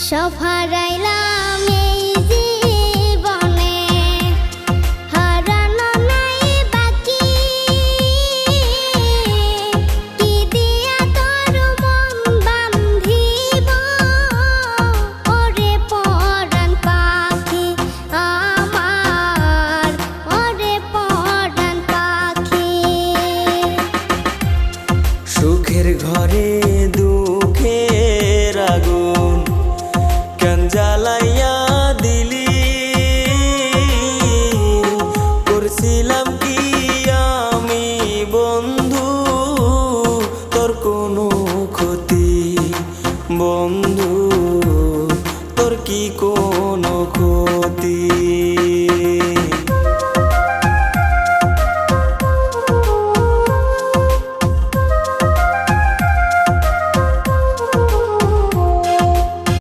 সব হারাইলাম এই জীবনে, হারানো নাই বাকি। কি দিয়া তোর মন বান্ধিব, ওরে পরাণ পাখি আমার, ওরে পরাণ পাখি। সুখের ঘরে দুঃখের আগুন কেন জ্বালাইয়া দিলি, করছিলাম কি আমি বন্ধু তোর কোনো ক্ষতি, বন্ধু তোর কি কোনো ক্ষতি।